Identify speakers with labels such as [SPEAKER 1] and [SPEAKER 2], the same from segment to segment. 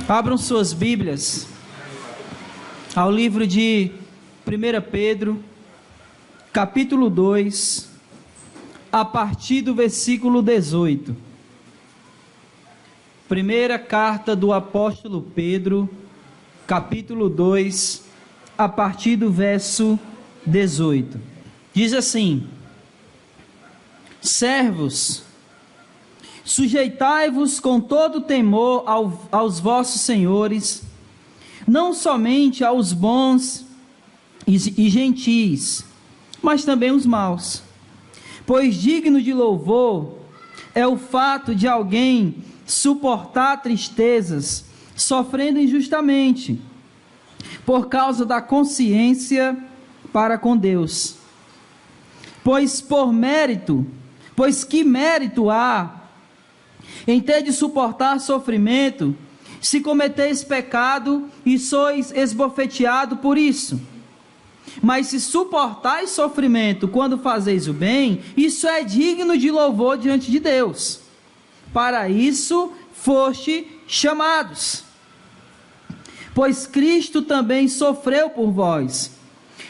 [SPEAKER 1] Abram suas Bíblias ao livro de 1 Pedro, capítulo 2, a partir do versículo 18. Primeira carta do apóstolo Pedro, capítulo 2, a partir do verso 18. Diz assim: servos, sujeitai-vos com todo temor aos vossos senhores, não somente aos bons e gentis, mas também os maus. Pois digno de louvor é o fato de alguém suportar tristezas, sofrendo injustamente, por causa da consciência para com Deus. Pois que mérito há em ter de suportar sofrimento, se cometeis pecado e sois esbofeteado por isso? Mas se suportais sofrimento quando fazeis o bem, isso é digno de louvor diante de Deus. Para isso foste chamados. Pois Cristo também sofreu por vós,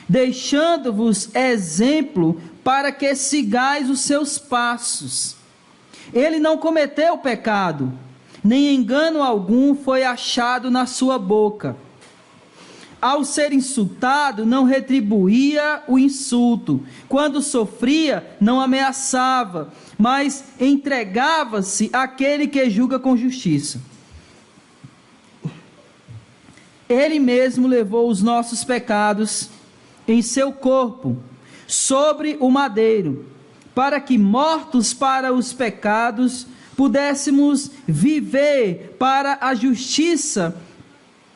[SPEAKER 1] deixando-vos exemplo para que sigais os seus passos. Ele não cometeu pecado, nem engano algum foi achado na sua boca. Ao ser insultado, não retribuía o insulto. Quando sofria, não ameaçava, mas entregava-se àquele que julga com justiça. Ele mesmo levou os nossos pecados em seu corpo, sobre o madeiro, para que, mortos para os pecados, pudéssemos viver para a justiça.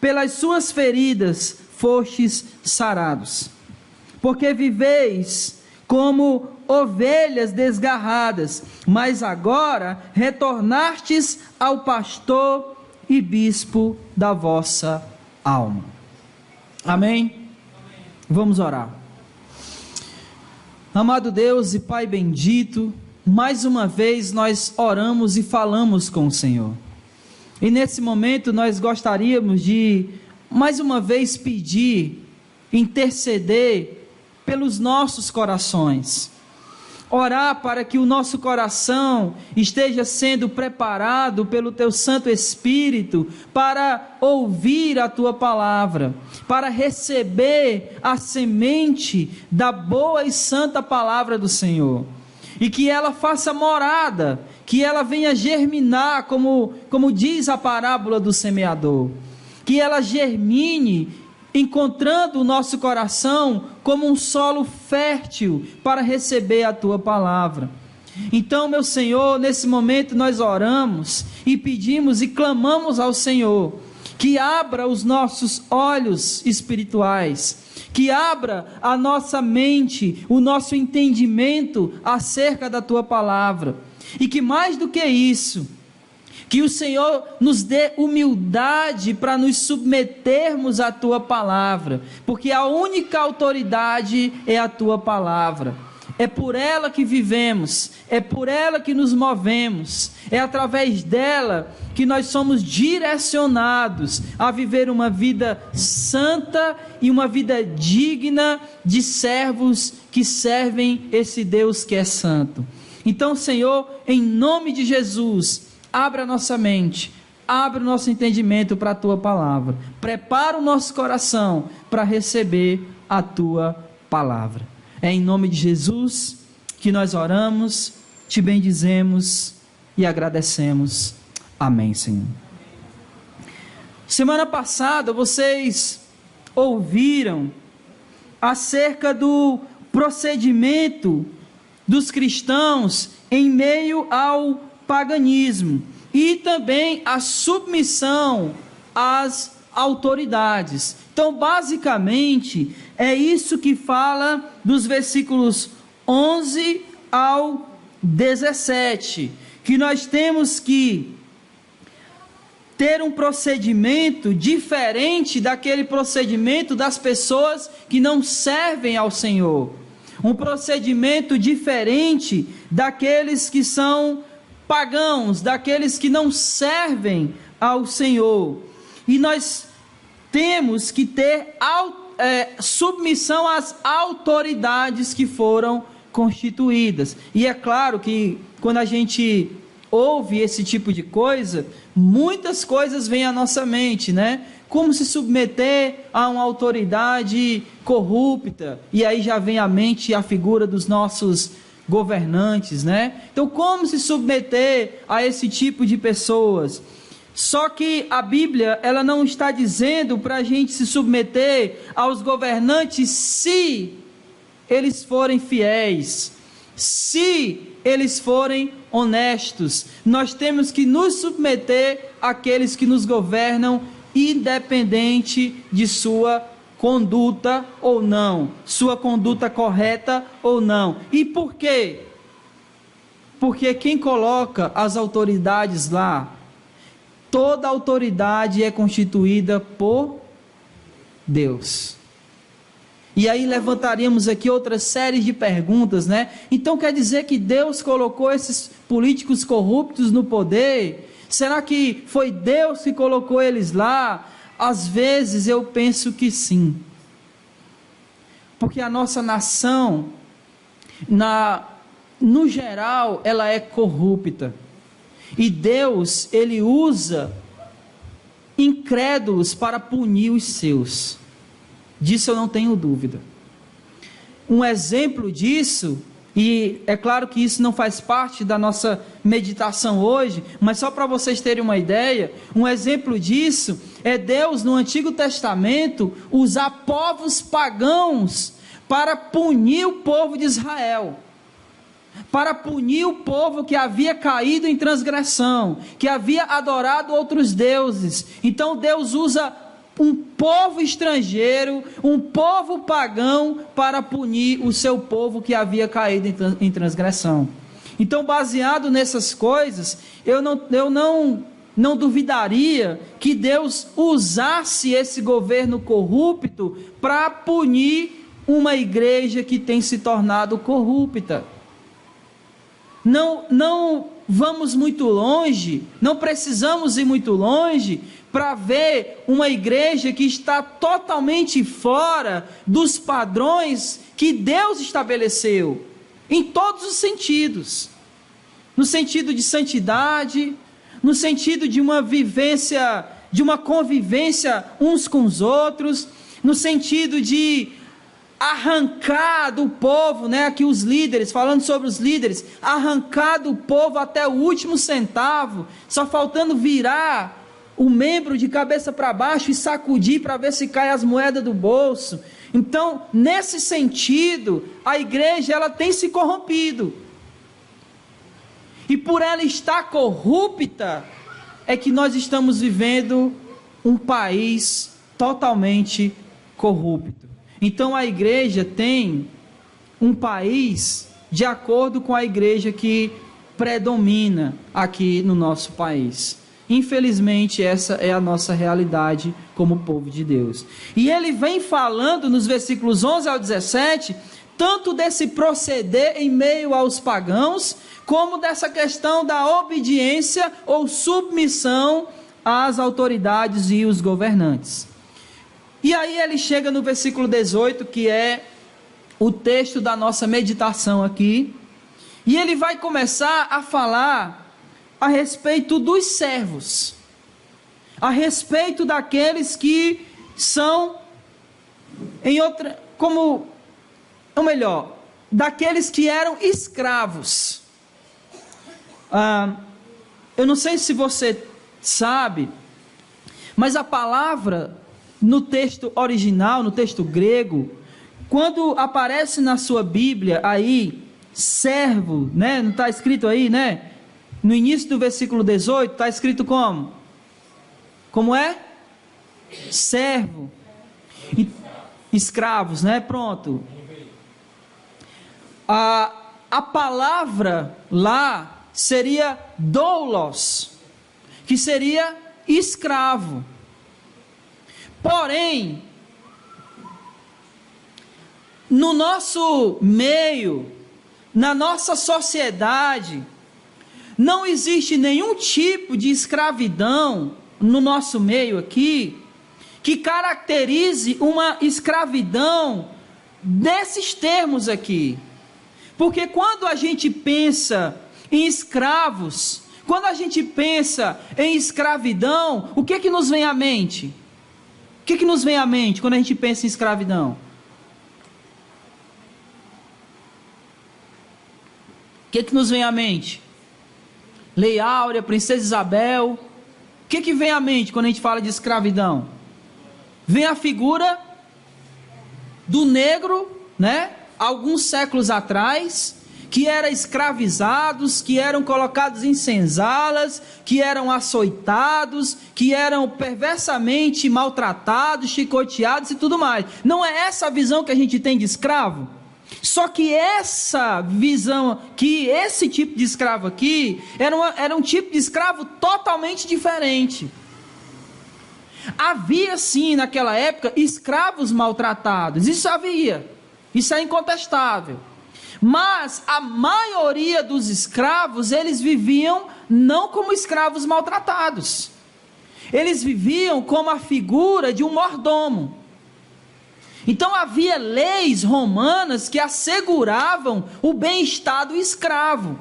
[SPEAKER 1] Pelas suas feridas fostes sarados. Porque viveis como ovelhas desgarradas, mas agora retornastes ao pastor e bispo da vossa alma. Amém? Vamos orar. Amado Deus e Pai bendito, mais uma vez nós oramos e falamos com o Senhor. E nesse momento nós gostaríamos de, mais uma vez, pedir, interceder pelos nossos corações. Orar para que o nosso coração esteja sendo preparado pelo Teu Santo Espírito para ouvir a Tua palavra, para receber a semente da boa e santa palavra do Senhor. E que ela faça morada, que ela venha germinar, como diz a parábola do semeador. Que ela germine, encontrando o nosso coração como um solo fértil para receber a Tua palavra. Então, meu Senhor, nesse momento nós oramos e pedimos e clamamos ao Senhor que abra os nossos olhos espirituais, que abra a nossa mente, o nosso entendimento acerca da Tua palavra, e que mais do que isso, que o Senhor nos dê humildade para nos submetermos à Tua palavra, porque a única autoridade é a Tua palavra. É por ela que vivemos, é por ela que nos movemos, é através dela que nós somos direcionados a viver uma vida santa e uma vida digna de servos que servem esse Deus que é santo. Então, Senhor, em nome de Jesus, abra a nossa mente, abra o nosso entendimento para a Tua palavra, prepara o nosso coração para receber a Tua palavra. É em nome de Jesus que nós oramos, te bendizemos e agradecemos. Amém, Senhor. Semana passada vocês ouviram acerca do procedimento dos cristãos em meio ao paganismo e também a submissão às autoridades. Então, basicamente, é isso que fala dos versículos 11 ao 17, que nós temos que ter um procedimento diferente daquele procedimento das pessoas que não servem ao Senhor, um procedimento diferente daqueles que são pagãos, daqueles que não servem ao Senhor. e nós temos que ter submissão às autoridades que foram constituídas. E é claro que quando a gente ouve esse tipo de coisa, muitas coisas vêm à nossa mente, né? Como se submeter a uma autoridade corrupta, e aí já vem à mente a figura dos nossos governantes, né? Então, como se submeter a esse tipo de pessoas? Só que a Bíblia, ela não está dizendo para a gente se submeter aos governantes se eles forem fiéis, se eles forem honestos. Nós temos que nos submeter àqueles que nos governam, independente de sua conduta ou não, sua conduta correta ou não. E por quê? Porque quem coloca as autoridades lá, toda autoridade é constituída por Deus. E aí levantaríamos aqui outra série de perguntas, né? Então quer dizer que Deus colocou esses políticos corruptos no poder? Será que foi Deus que colocou eles lá? Às vezes eu penso que sim. Porque a nossa nação, no geral, ela é corrupta. E Deus, Ele usa incrédulos para punir os seus. Disso eu não tenho dúvida. Um exemplo disso, e é claro que isso não faz parte da nossa meditação hoje, mas só para vocês terem uma ideia, um exemplo disso é Deus no Antigo Testamento usar povos pagãos para punir o povo de Israel, para punir o povo que havia caído em transgressão, que havia adorado outros deuses. Então Deus usa um povo estrangeiro, um povo pagão, para punir o seu povo que havia caído em transgressão. Então, baseado nessas coisas, eu não duvidaria que Deus usasse esse governo corrupto para punir uma igreja que tem se tornado corrupta. Não vamos muito longe, não precisamos ir muito longe para ver uma igreja que está totalmente fora dos padrões que Deus estabeleceu, em todos os sentidos, no sentido de santidade, no sentido de uma vivência, de uma convivência uns com os outros, no sentido de arrancar do povo, né, aqui os líderes, falando sobre os líderes, arrancar do povo até o último centavo, só faltando virar o membro de cabeça para baixo e sacudir para ver se cai as moedas do bolso. Então, nesse sentido, a igreja ela tem se corrompido. E por ela estar corrupta, é que nós estamos vivendo um país totalmente corrupto. Então a igreja tem um país de acordo com a igreja que predomina aqui no nosso país. Infelizmente essa é a nossa realidade como povo de Deus. E ele vem falando nos versículos 11 ao 17, tanto desse proceder em meio aos pagãos, como dessa questão da obediência ou submissão às autoridades e os governantes. E aí ele chega no versículo 18, que é o texto da nossa meditação aqui, e ele vai começar a falar a respeito dos servos, a respeito daqueles que são, daqueles que eram escravos. Eu não sei se você sabe, mas a palavra no texto original, no texto grego, quando aparece na sua Bíblia aí, servo, né? Não está escrito aí, né? No início do versículo 18, está escrito como? Como é? Servo. Escravos, né? Pronto. A palavra lá seria doulos, que seria escravo. Porém, no nosso meio, na nossa sociedade, não existe nenhum tipo de escravidão, no nosso meio aqui que caracterize uma escravidão desses termos aqui. Porque quando a gente pensa em escravos, quando a gente pensa em escravidão, o que nos vem à mente? O que nos vem à mente quando a gente pensa em escravidão? O que nos vem à mente? Lei Áurea, Princesa Isabel. O que vem à mente quando a gente fala de escravidão? Vem a figura do negro, né? Alguns séculos atrás, que eram escravizados, que eram colocados em senzalas, que eram açoitados, que eram perversamente maltratados, chicoteados e tudo mais. Não é essa a visão que a gente tem de escravo? Só que essa visão, que esse tipo de escravo aqui, era um tipo de escravo totalmente diferente. Havia sim naquela época escravos maltratados, isso havia, isso é incontestável. Mas a maioria dos escravos, eles viviam não como escravos maltratados. Eles viviam como a figura de um mordomo. Então havia leis romanas que asseguravam o bem-estar do escravo.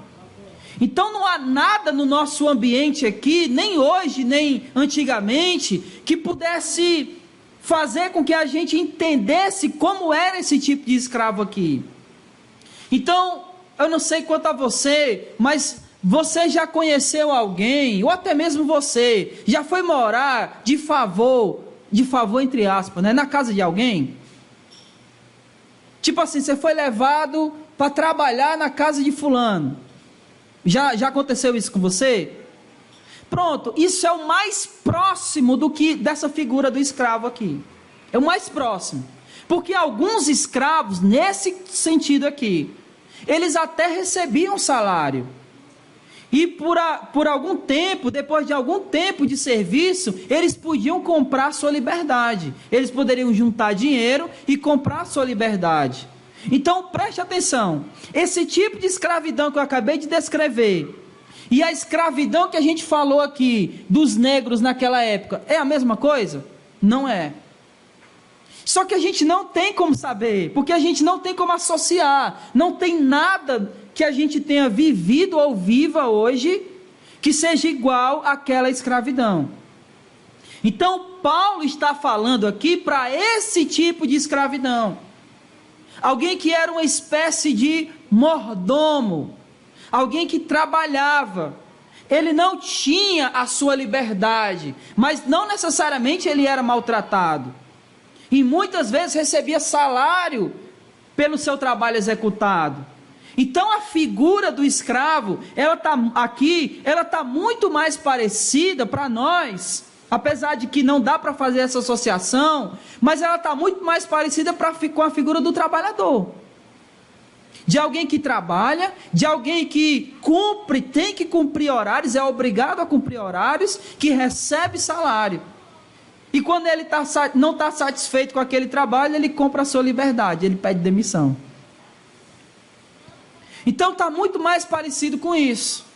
[SPEAKER 1] Então não há nada no nosso ambiente aqui, nem hoje, nem antigamente, que pudesse fazer com que a gente entendesse como era esse tipo de escravo aqui. Então, eu não sei quanto a você, mas você já conheceu alguém, ou até mesmo você, já foi morar de favor entre aspas, né, na casa de alguém? Tipo assim, você foi levado para trabalhar na casa de fulano. Já aconteceu isso com você? Pronto, isso é o mais próximo do que dessa figura do escravo aqui. É o mais próximo. Porque alguns escravos, nesse sentido aqui, eles até recebiam salário. E por algum tempo, depois de algum tempo de serviço, eles podiam comprar sua liberdade. Eles poderiam juntar dinheiro e comprar sua liberdade. Então preste atenção, esse tipo de escravidão que eu acabei de descrever, e a escravidão que a gente falou aqui, dos negros naquela época, é a mesma coisa? Não é. Só que a gente não tem como saber, porque a gente não tem como associar, não tem nada que a gente tenha vivido ou viva hoje, que seja igual àquela escravidão. Então Paulo está falando aqui para esse tipo de escravidão. Alguém que era uma espécie de mordomo, alguém que trabalhava, ele não tinha a sua liberdade, mas não necessariamente ele era maltratado, e muitas vezes recebia salário pelo seu trabalho executado. Então a figura do escravo, ela está muito mais parecida para nós, apesar de que não dá para fazer essa associação, mas ela está muito mais parecida com a figura do trabalhador. De alguém que trabalha, de alguém que tem que cumprir horários, é obrigado a cumprir horários, que recebe salário. E quando ele não está satisfeito com aquele trabalho, ele compra a sua liberdade, ele pede demissão. Então está muito mais parecido com isso.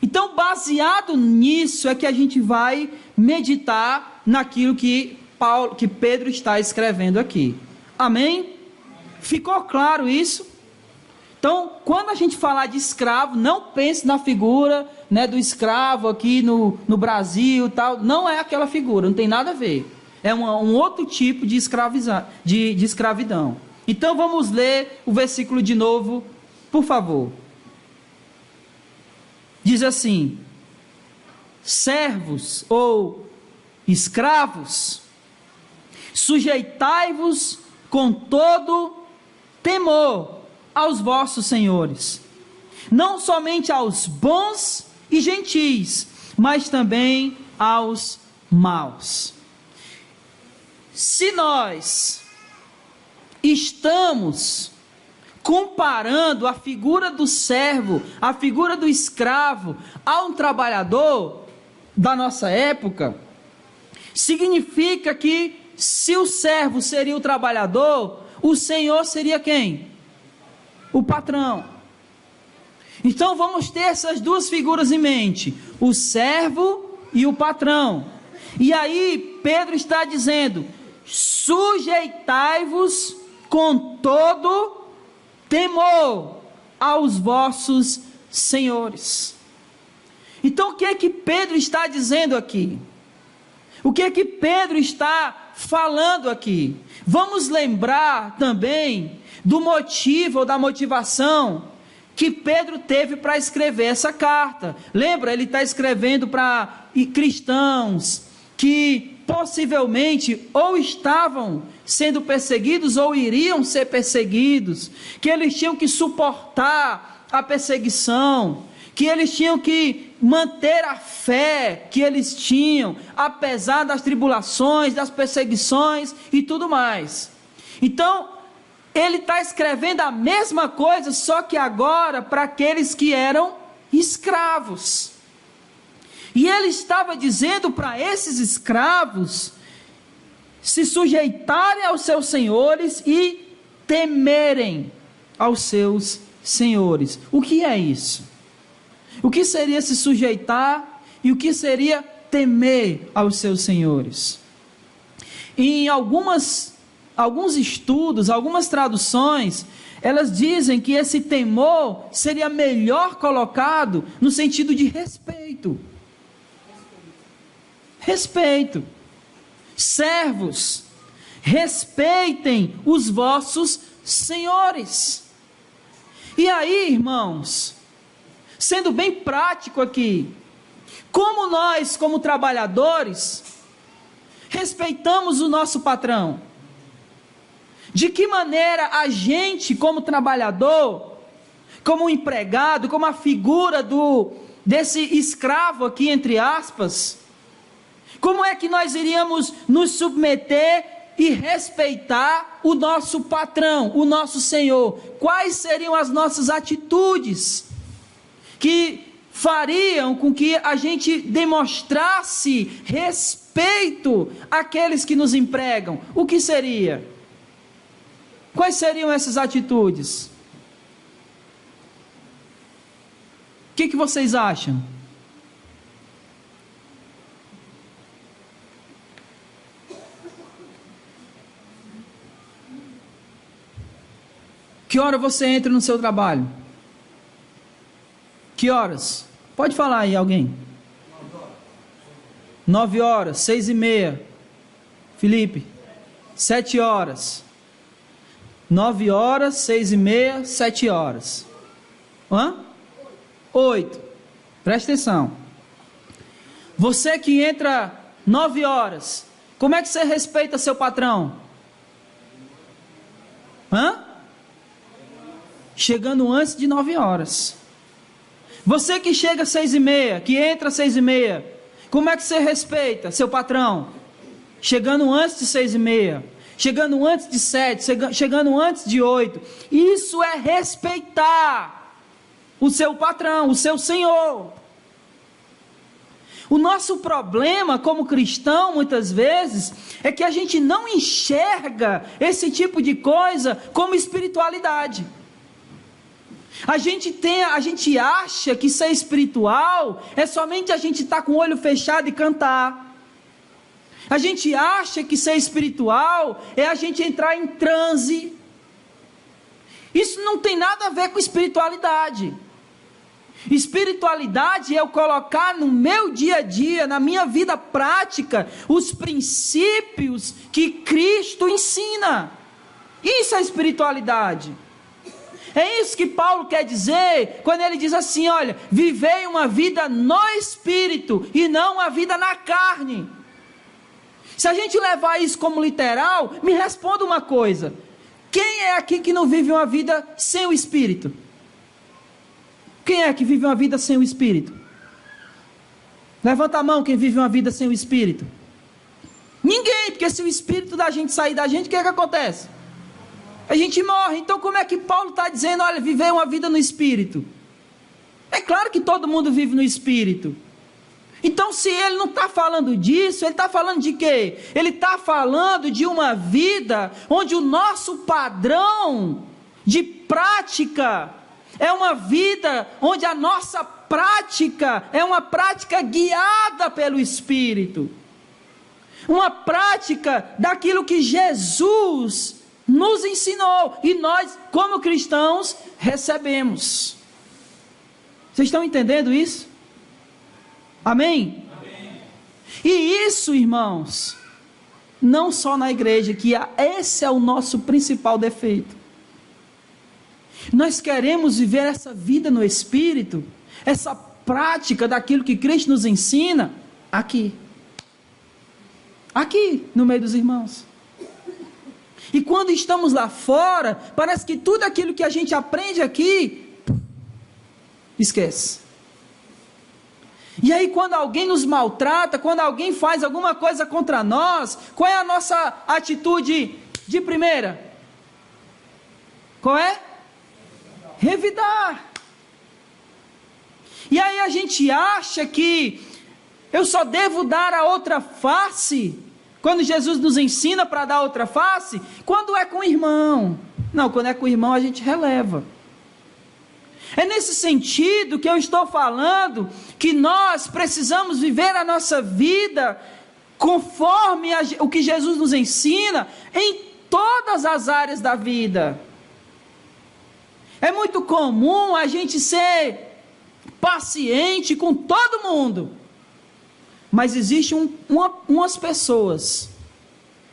[SPEAKER 1] Então, baseado nisso, é que a gente vai meditar naquilo que Pedro está escrevendo aqui. Amém? Ficou claro isso? Então, quando a gente falar de escravo, não pense na figura, né, do escravo aqui no Brasil, tal. Não é aquela figura, não tem nada a ver. É um outro tipo de escravidão. Então, vamos ler o versículo de novo, por favor. Diz assim: servos ou escravos, sujeitai-vos com todo temor aos vossos senhores, não somente aos bons e gentis, mas também aos maus. Se nós estamos comparando a figura do servo, a figura do escravo, a um trabalhador da nossa época, significa que se o servo seria o trabalhador, o senhor seria quem? O patrão. Então vamos ter essas duas figuras em mente: o servo e o patrão. E aí Pedro está dizendo: sujeitai-vos com todo temor aos vossos senhores. Então o que é que Pedro está dizendo aqui? O que é que Pedro está falando aqui? Vamos lembrar também do motivo ou da motivação que Pedro teve para escrever essa carta. Lembra, ele está escrevendo para cristãos que possivelmente ou estavam sendo perseguidos ou iriam ser perseguidos, que eles tinham que suportar a perseguição, que eles tinham que manter a fé que eles tinham, apesar das tribulações, das perseguições e tudo mais. Então, ele está escrevendo a mesma coisa, só que agora para aqueles que eram escravos. E ele estava dizendo para esses escravos se sujeitarem aos seus senhores e temerem aos seus senhores. O que é isso? O que seria se sujeitar e o que seria temer aos seus senhores? Em alguns estudos, algumas traduções, elas dizem que esse temor seria melhor colocado no sentido de respeito. Respeito. Servos, respeitem os vossos senhores. E aí, irmãos, sendo bem prático aqui, como nós, como trabalhadores, respeitamos o nosso patrão? De que maneira a gente, como trabalhador, como empregado, como a figura desse escravo aqui, entre aspas, como é que nós iríamos nos submeter e respeitar o nosso patrão, o nosso Senhor? Quais seriam as nossas atitudes que fariam com que a gente demonstrasse respeito àqueles que nos empregam? O que seria? Quais seriam essas atitudes? O que vocês acham? Que hora você entra no seu trabalho? Que horas? Pode falar aí alguém. 9 horas, 6:30. Felipe, 7 horas. 9 horas, 6:30, 7 horas. 8. Presta atenção. Você que entra 9 horas, como é que você respeita seu patrão? Chegando antes de 9 horas. Você que chega às 6:30, que entra às 6:30, como é que você respeita seu patrão? Chegando antes de 6:30, chegando antes de 7, chegando antes de 8. Isso é respeitar o seu patrão, o seu senhor. O nosso problema como cristão, muitas vezes, é que a gente não enxerga esse tipo de coisa como espiritualidade. A gente acha que ser espiritual é somente a gente estar com o olho fechado e cantar. A gente acha que ser espiritual é a gente entrar em transe. Isso não tem nada a ver com espiritualidade. Espiritualidade é eu colocar no meu dia a dia, na minha vida prática, os princípios que Cristo ensina. Isso é espiritualidade. É isso que Paulo quer dizer quando ele diz assim: olha, vivei uma vida no Espírito e não uma vida na carne. Se a gente levar isso como literal, me responda uma coisa: quem é aqui que não vive uma vida sem o Espírito? Quem é que vive uma vida sem o Espírito? Levanta a mão quem vive uma vida sem o Espírito. Ninguém, porque se o Espírito da gente sair da gente, o que é que acontece? A gente morre. Então como é que Paulo está dizendo, olha, viver uma vida no Espírito? É claro que todo mundo vive no Espírito. Então se ele não está falando disso, ele está falando de quê? Ele está falando de uma vida onde o nosso padrão de prática é uma vida onde a nossa prática é uma prática guiada pelo Espírito, uma prática daquilo que Jesus nos ensinou e nós, como cristãos, recebemos. Vocês estão entendendo isso? Amém? Amém. E isso, irmãos, não só na igreja, que esse é o nosso principal defeito. Nós queremos viver essa vida no Espírito, essa prática daquilo que Cristo nos ensina, aqui no meio dos irmãos. E quando estamos lá fora, parece que tudo aquilo que a gente aprende aqui, esquece. E aí quando alguém nos maltrata, quando alguém faz alguma coisa contra nós, qual é a nossa atitude de primeira? Qual é? Revidar. E aí a gente acha que eu só devo dar a outra face, quando Jesus nos ensina para dar outra face, quando é com o irmão. Não, quando é com o irmão a gente releva. É nesse sentido que eu estou falando, que nós precisamos viver a nossa vida conforme o que Jesus nos ensina, em todas as áreas da vida. É muito comum a gente ser paciente com todo mundo, mas existem umas pessoas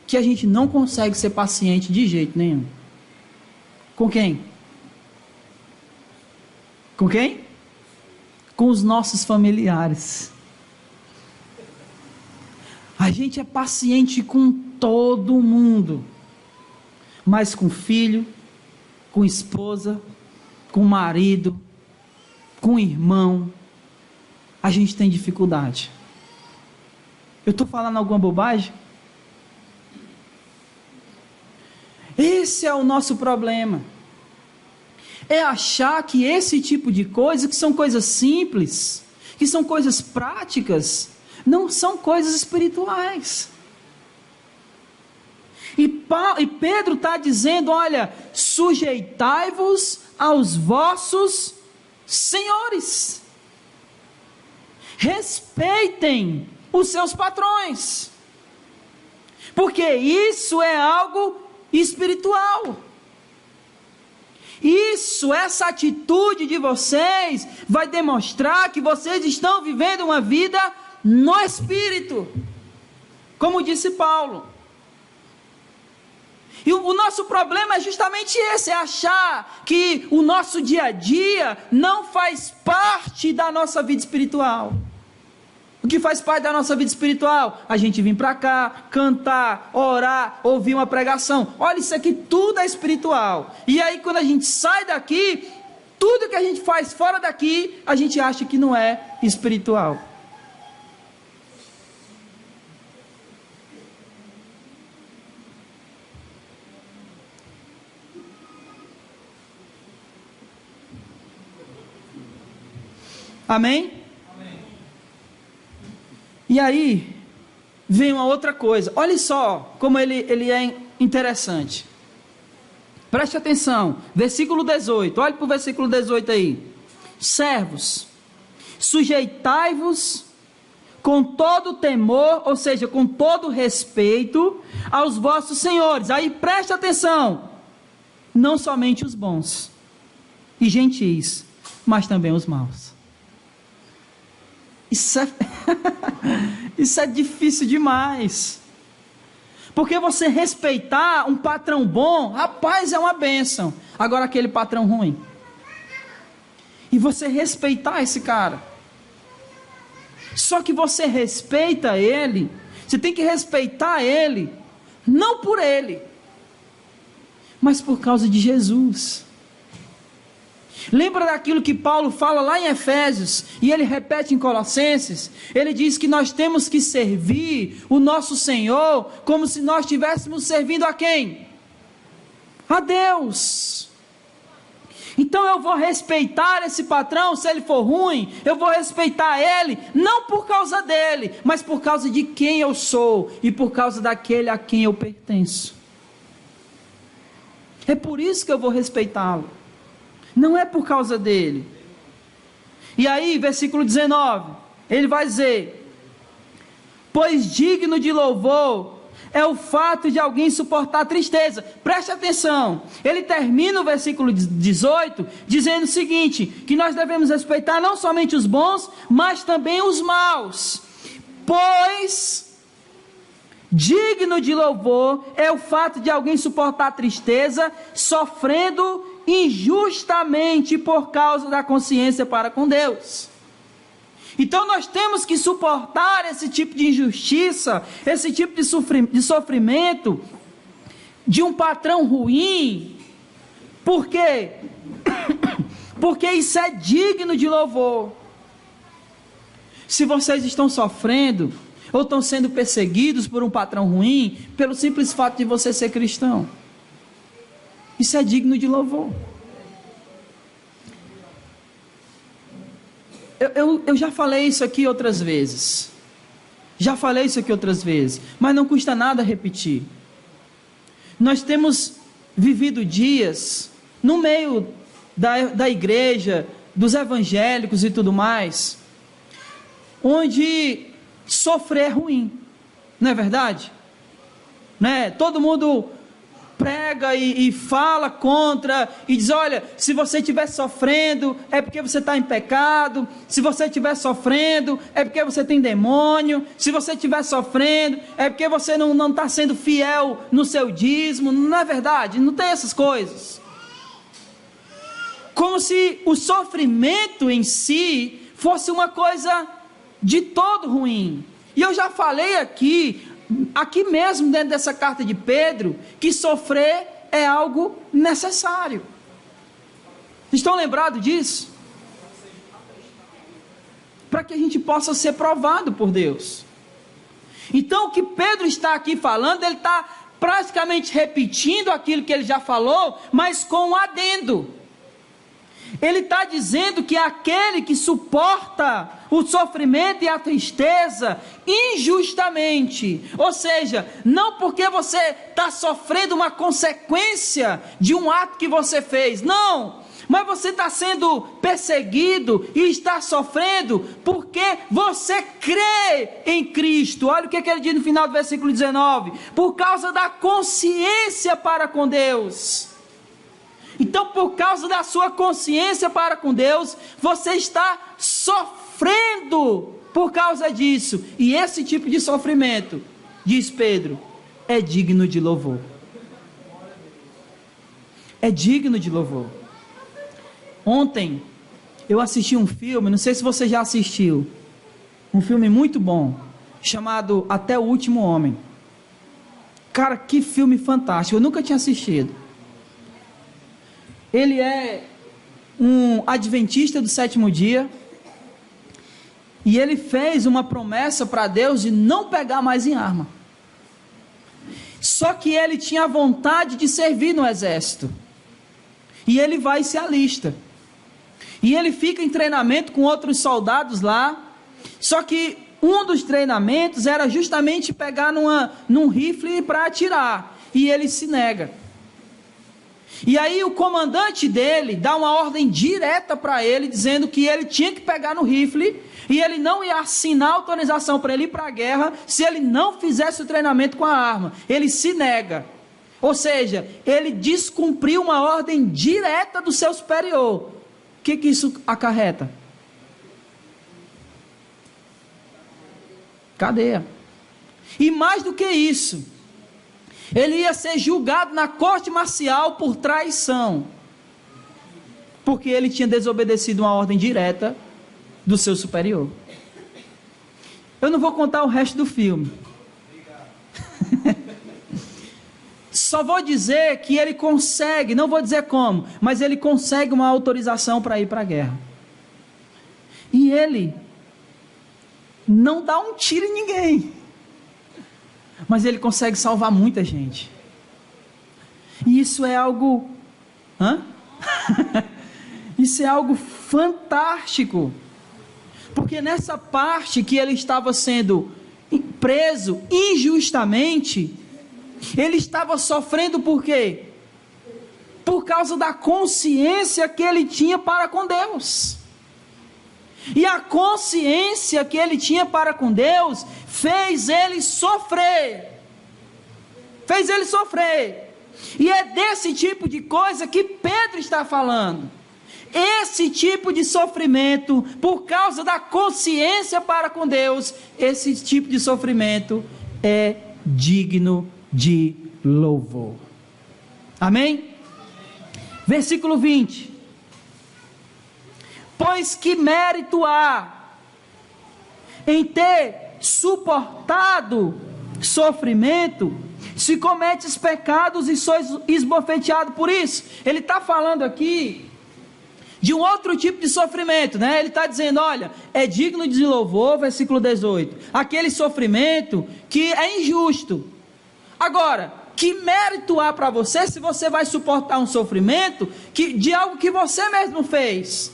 [SPEAKER 1] que a gente não consegue ser paciente de jeito nenhum. Com quem? Com quem? Com os nossos familiares. A gente é paciente com todo mundo, mas com filho, com esposa, com marido, com irmão, a gente tem dificuldade. Eu estou falando alguma bobagem? Esse é o nosso problema. É achar que esse tipo de coisa, que são coisas simples, que são coisas práticas, não são coisas espirituais. E Pedro está dizendo, olha, sujeitai-vos aos vossos senhores. Respeitem os seus patrões, porque isso é algo espiritual. Essa atitude de vocês vai demonstrar que vocês estão vivendo uma vida no Espírito, como disse Paulo. E o nosso problema é justamente esse, é achar que o nosso dia a dia não faz parte da nossa vida espiritual. O que faz parte da nossa vida espiritual? A gente vir para cá, cantar, orar, ouvir uma pregação. Olha, isso aqui tudo é espiritual. E aí quando a gente sai daqui, tudo que a gente faz fora daqui, a gente acha que não é espiritual. Amém? E aí, vem uma outra coisa. Olha só como ele é interessante. Preste atenção. Versículo 18. Olha para o versículo 18 aí. Servos, sujeitai-vos com todo temor, ou seja, com todo respeito aos vossos senhores. Aí preste atenção. Não somente os bons e gentis, mas também os maus. Isso é difícil demais, porque você respeitar um patrão bom, rapaz, é uma bênção. Agora aquele patrão ruim, e você respeitar esse cara, só que você respeita ele, você tem que respeitar ele, não por ele, mas por causa de Jesus. Lembra daquilo que Paulo fala lá em Efésios, e ele repete em Colossenses? Ele diz que nós temos que servir o nosso Senhor, como se nós estivéssemos servindo a quem? A Deus. Então eu vou respeitar esse patrão, se ele for ruim, eu vou respeitar ele, não por causa dele, mas por causa de quem eu sou, e por causa daquele a quem eu pertenço. É por isso que eu vou respeitá-lo, não é por causa dele. E aí, versículo 19, ele vai dizer: pois digno de louvor é o fato de alguém suportar tristeza. Preste atenção, ele termina o versículo 18 dizendo o seguinte, que nós devemos respeitar não somente os bons, mas também os maus. Pois digno de louvor é o fato de alguém suportar tristeza, sofrendo injustamente por causa da consciência para com Deus. Então nós temos que suportar esse tipo de injustiça, esse tipo de sofrimento, de um patrão ruim. Por quê? Porque isso é digno de louvor. Se vocês estão sofrendo, ou estão sendo perseguidos por um patrão ruim, pelo simples fato de você ser cristão, isso é digno de louvor. Eu já falei isso aqui outras vezes, mas não custa nada repetir. Nós temos vivido dias, no meio da igreja, dos evangélicos e tudo mais, onde sofrer é ruim, não é verdade? Né? Todo mundo prega e fala contra, e diz: olha, se você estiver sofrendo, é porque você está em pecado. Se você estiver sofrendo, é porque você tem demônio. Se você estiver sofrendo, é porque você não está sendo fiel no seu dízimo. Não é verdade? Não tem essas coisas. Como se o sofrimento em si fosse uma coisa de todo ruim. E eu já falei aqui mesmo dentro dessa carta de Pedro, que sofrer é algo necessário. Estão lembrados disso? Para que a gente possa ser provado por Deus. Então o que Pedro está aqui falando, ele está praticamente repetindo aquilo que ele já falou, mas com um adendo. Ele está dizendo que aquele que suporta o sofrimento e a tristeza injustamente, ou seja, não porque você está sofrendo uma consequência de um ato que você fez, não, mas você está sendo perseguido e está sofrendo porque você crê em Cristo. Olha o que ele diz no final do versículo 19: por causa da consciência para com Deus. Então, por causa da sua consciência para com Deus, você está sofrendo por causa disso. E esse tipo de sofrimento, diz Pedro, é digno de louvor. É digno de louvor. Ontem eu assisti um filme, não sei se você já assistiu, um filme muito bom, chamado Até o Último Homem. Cara, que filme fantástico, eu nunca tinha assistido. Ele é um adventista do sétimo dia, e ele fez uma promessa para Deus de não pegar mais em arma. Só que ele tinha vontade de servir no exército, e ele vai e se alista, e ele fica em treinamento com outros soldados lá. Só que um dos treinamentos era justamente pegar num rifle para atirar, e ele se nega. E aí o comandante dele dá uma ordem direta para ele, dizendo que ele tinha que pegar no rifle, e ele não ia assinar autorização para ele ir para a guerra, se ele não fizesse o treinamento com a arma. Ele se nega, ou seja, ele descumpriu uma ordem direta do seu superior. O que isso acarreta? Cadeia. E mais do que isso, ele ia ser julgado na corte marcial por traição, porque ele tinha desobedecido uma ordem direta do seu superior. Eu não vou contar o resto do filme. Só vou dizer que ele consegue, não vou dizer como, mas ele consegue uma autorização para ir para a guerra. E ele não dá um tiro em ninguém, mas ele consegue salvar muita gente. E isso é algo... Isso é algo fantástico. Porque nessa parte que ele estava sendo preso injustamente, ele estava sofrendo por quê? Por causa da consciência que ele tinha para com Deus. E a consciência que ele tinha para com Deus fez ele sofrer. Fez ele sofrer. E é desse tipo de coisa que Pedro está falando. Esse tipo de sofrimento, por causa da consciência para com Deus, esse tipo de sofrimento é digno de louvor. Amém? Versículo 20. Pois que mérito há em ter suportado sofrimento, se cometes pecados e sois esbofeteado por isso? Ele está falando aqui de um outro tipo de sofrimento, né? Ele está dizendo, olha, é digno de louvor, versículo 18, aquele sofrimento que é injusto. Agora, que mérito há para você se você vai suportar um sofrimento de algo que você mesmo fez?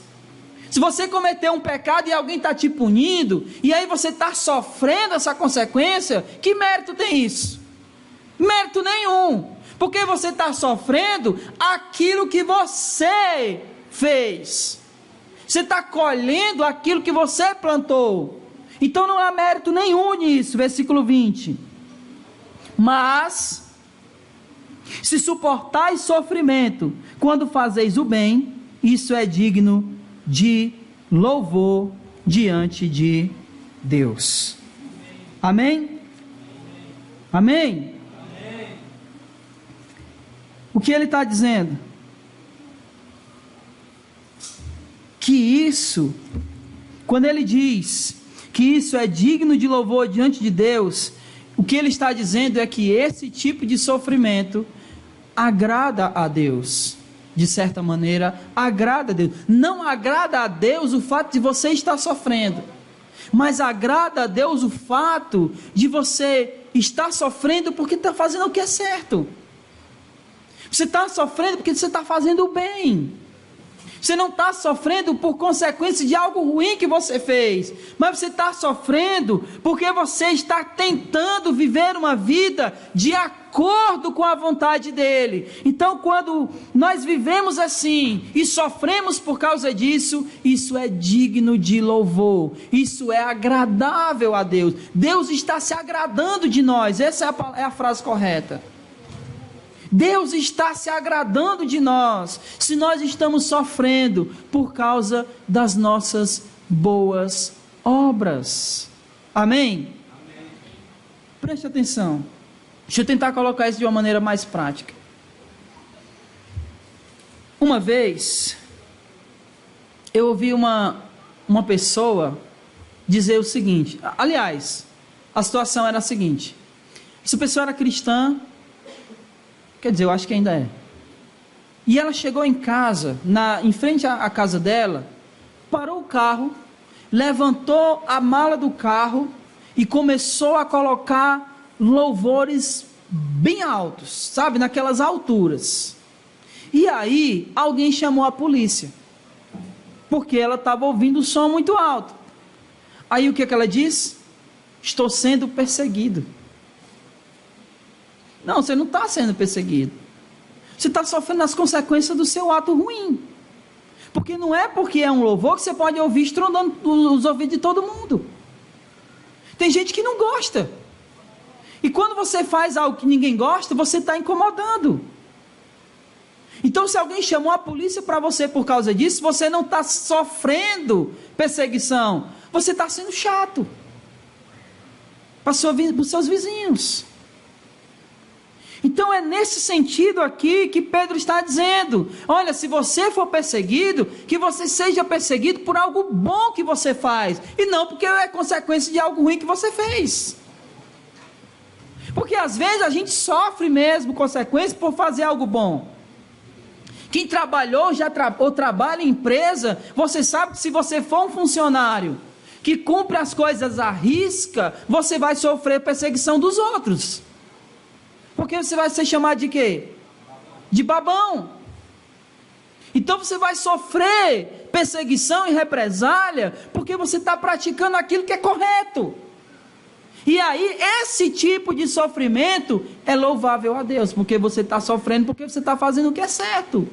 [SPEAKER 1] Se você cometeu um pecado e alguém está te punindo, e aí você está sofrendo essa consequência, que mérito tem isso? Mérito nenhum, porque você está sofrendo aquilo que você fez, você está colhendo aquilo que você plantou, então não há mérito nenhum nisso. Versículo 20, mas se suportais sofrimento, quando fazeis o bem, isso é digno de louvor diante de Deus. Amém? Amém? O que ele está dizendo? Que isso, quando ele diz que isso é digno de louvor diante de Deus, o que ele está dizendo é que esse tipo de sofrimento agrada a Deus. De certa maneira, agrada a Deus. Não agrada a Deus o fato de você estar sofrendo, mas agrada a Deus o fato de você estar sofrendo porque está fazendo o que é certo. Você está sofrendo porque você está fazendo o bem. Você não está sofrendo por consequência de algo ruim que você fez, mas você está sofrendo porque você está tentando viver uma vida de acordo com a vontade dele. Então, quando nós vivemos assim e sofremos por causa disso, isso é digno de louvor, isso é agradável a Deus. Deus está se agradando de nós, essa é a frase correta. Deus está se agradando de nós, se nós estamos sofrendo por causa das nossas boas obras. Amém? Amém. Preste atenção. Deixa eu tentar colocar isso de uma maneira mais prática. Uma vez, eu ouvi uma pessoa dizer o seguinte, aliás, a situação era a seguinte, essa pessoa era cristã, quer dizer, eu acho que ainda é. E ela chegou em casa, em frente à casa dela, parou o carro, levantou a mala do carro e começou a colocar louvores bem altos, sabe, naquelas alturas. E aí, alguém chamou a polícia, porque ela estava ouvindo o som muito alto. Aí o que ela disse? Estou sendo perseguido. Não, você não está sendo perseguido. Você está sofrendo as consequências do seu ato ruim. Porque não é porque é um louvor que você pode ouvir estrondando os ouvidos de todo mundo. Tem gente que não gosta. E quando você faz algo que ninguém gosta, você está incomodando. Então, se alguém chamou a polícia para você por causa disso, você não está sofrendo perseguição. Você está sendo chato para os seus vizinhos. Então é nesse sentido aqui que Pedro está dizendo, olha, se você for perseguido, que você seja perseguido por algo bom que você faz, e não porque é consequência de algo ruim que você fez. Porque às vezes a gente sofre mesmo consequências por fazer algo bom. Quem trabalhou ou trabalha em empresa, você sabe que se você for um funcionário que cumpre as coisas à risca, você vai sofrer perseguição dos outros. Porque você vai ser chamado de quê? De babão. Então você vai sofrer perseguição e represália, porque você está praticando aquilo que é correto. E aí, esse tipo de sofrimento é louvável a Deus, porque você está sofrendo, porque você está fazendo o que é certo.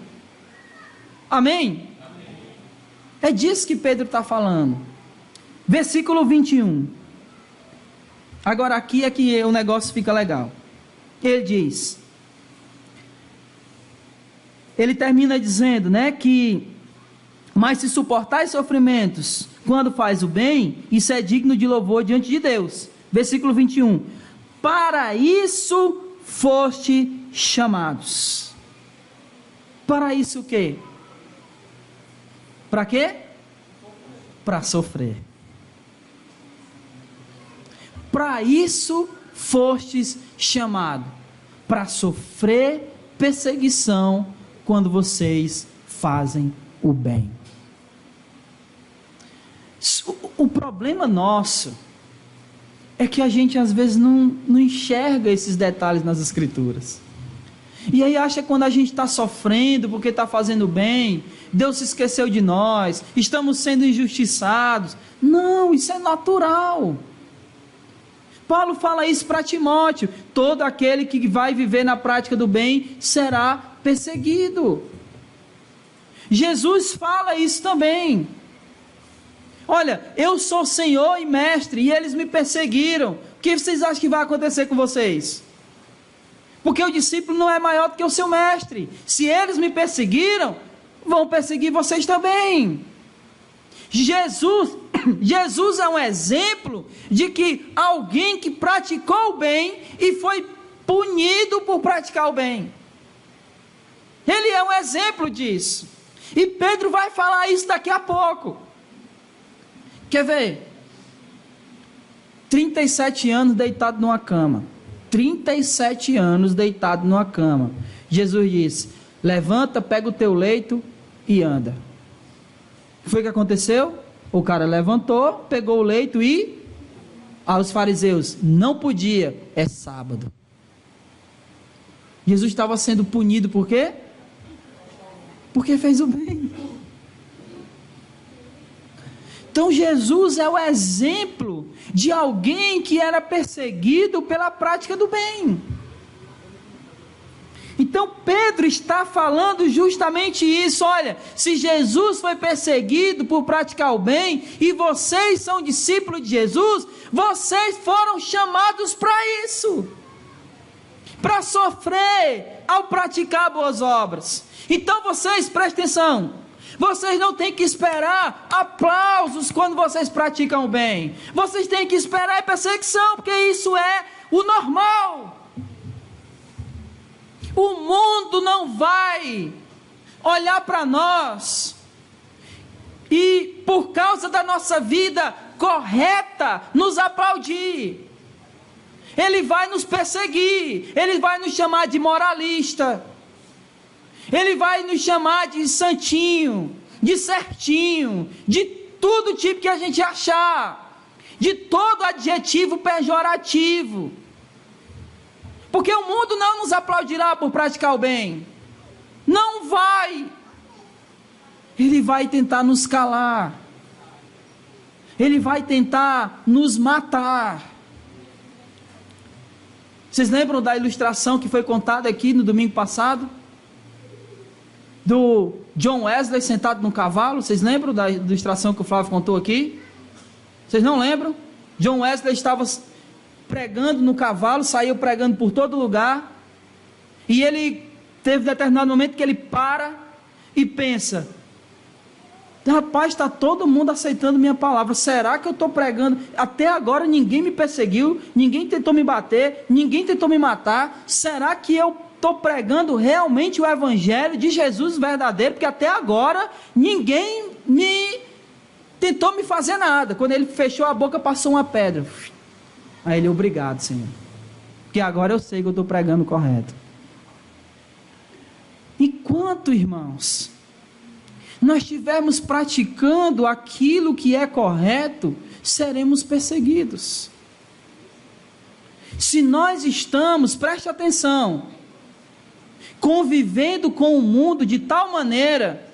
[SPEAKER 1] Amém? Amém. É disso que Pedro está falando. Versículo 21. Agora aqui é que o negócio fica legal. Ele diz, ele termina dizendo, né, que, mas se suportais sofrimentos, quando faz o bem, isso é digno de louvor diante de Deus. Versículo 21. Para isso foste chamados. Para isso o quê? Para quê? Para sofrer. Para isso fostes chamado, para sofrer perseguição quando vocês fazem o bem. O problema nosso é que a gente às vezes não enxerga esses detalhes nas Escrituras. E aí acha que quando a gente está sofrendo porque está fazendo bem, Deus se esqueceu de nós, estamos sendo injustiçados. Não, isso é natural. Paulo fala isso para Timóteo: todo aquele que vai viver na prática do bem será perseguido. Jesus fala isso também. Olha, eu sou Senhor e Mestre, e eles me perseguiram. O que vocês acham que vai acontecer com vocês? Porque o discípulo não é maior do que o seu mestre. Se eles me perseguiram, vão perseguir vocês também. Jesus é um exemplo de que alguém que praticou o bem e foi punido por praticar o bem. Ele é um exemplo disso. E Pedro vai falar isso daqui a pouco. Quer ver? 37 anos deitado numa cama. 37 anos deitado numa cama. Jesus disse: levanta, pega o teu leito e anda. O que foi que aconteceu? O cara levantou, pegou o leito e... aos fariseus: não podia, é sábado. Jesus estava sendo punido por quê? Porque fez o bem. Então Jesus é o exemplo de alguém que era perseguido pela prática do bem. Então Pedro está falando justamente isso. Olha, se Jesus foi perseguido por praticar o bem, e vocês são discípulos de Jesus, vocês foram chamados para isso, para sofrer ao praticar boas obras. Então vocês, prestem atenção, vocês não têm que esperar aplausos quando vocês praticam o bem. Vocês têm que esperar perseguição, porque isso é o normal. O mundo não vai olhar para nós e, por causa da nossa vida correta, nos aplaudir. Ele vai nos perseguir, ele vai nos chamar de moralista, ele vai nos chamar de santinho, de certinho, de todo tipo que a gente achar, de todo adjetivo pejorativo. Porque o mundo não nos aplaudirá por praticar o bem. Não vai. Ele vai tentar nos calar. Ele vai tentar nos matar. Vocês lembram da ilustração que foi contada aqui no domingo passado? Do John Wesley sentado num cavalo? Vocês lembram da ilustração que o Flávio contou aqui? Vocês não lembram? John Wesley estava pregando no cavalo, saiu pregando por todo lugar, e ele teve determinado momento que ele para e pensa: rapaz, está todo mundo aceitando minha palavra, será que eu estou pregando? Até agora ninguém me perseguiu, ninguém tentou me bater, ninguém tentou me matar, será que eu estou pregando realmente o evangelho de Jesus verdadeiro? Porque até agora ninguém tentou me fazer nada. Quando ele fechou a boca, passou uma pedra. Aí ele: obrigado, Senhor, porque agora eu sei que eu estou pregando correto. Enquanto, irmãos, nós estivermos praticando aquilo que é correto, seremos perseguidos. Se nós estamos, preste atenção, convivendo com o mundo de tal maneira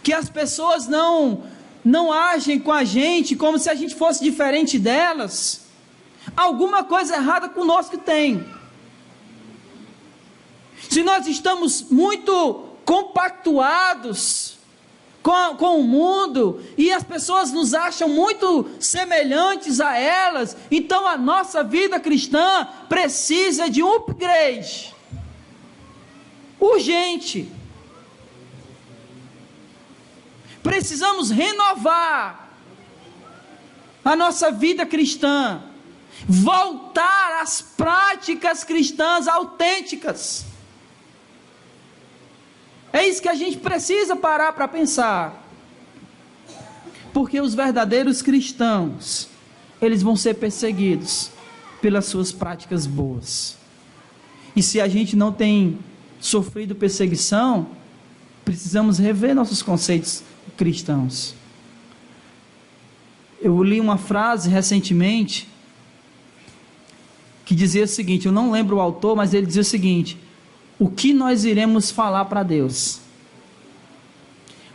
[SPEAKER 1] que as pessoas não agem com a gente como se a gente fosse diferente delas, alguma coisa errada conosco tem. Se nós estamos muito compactuados com o mundo, e as pessoas nos acham muito semelhantes a elas. Então a nossa vida cristã precisa de um upgrade urgente. Precisamos renovar a nossa vida cristã, voltar às práticas cristãs autênticas. É isso que a gente precisa parar para pensar. Porque os verdadeiros cristãos, eles vão ser perseguidos pelas suas práticas boas. E se a gente não tem sofrido perseguição, precisamos rever nossos conceitos cristãos. Eu li uma frase recentemente que dizia o seguinte, eu não lembro o autor, mas ele dizia o seguinte: o que nós iremos falar para Deus?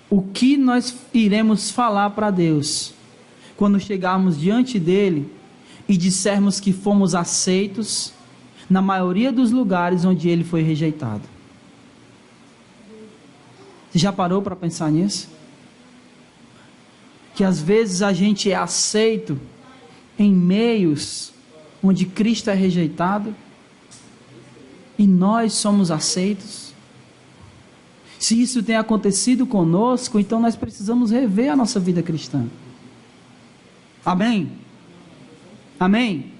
[SPEAKER 1] O que nós iremos falar para Deus quando chegarmos diante dele e dissermos que fomos aceitos na maioria dos lugares onde ele foi rejeitado? Você já parou para pensar nisso? Que às vezes a gente é aceito em meios onde Cristo é rejeitado e nós somos aceitos. Se isso tem acontecido conosco, então nós precisamos rever a nossa vida cristã. Amém? Amém?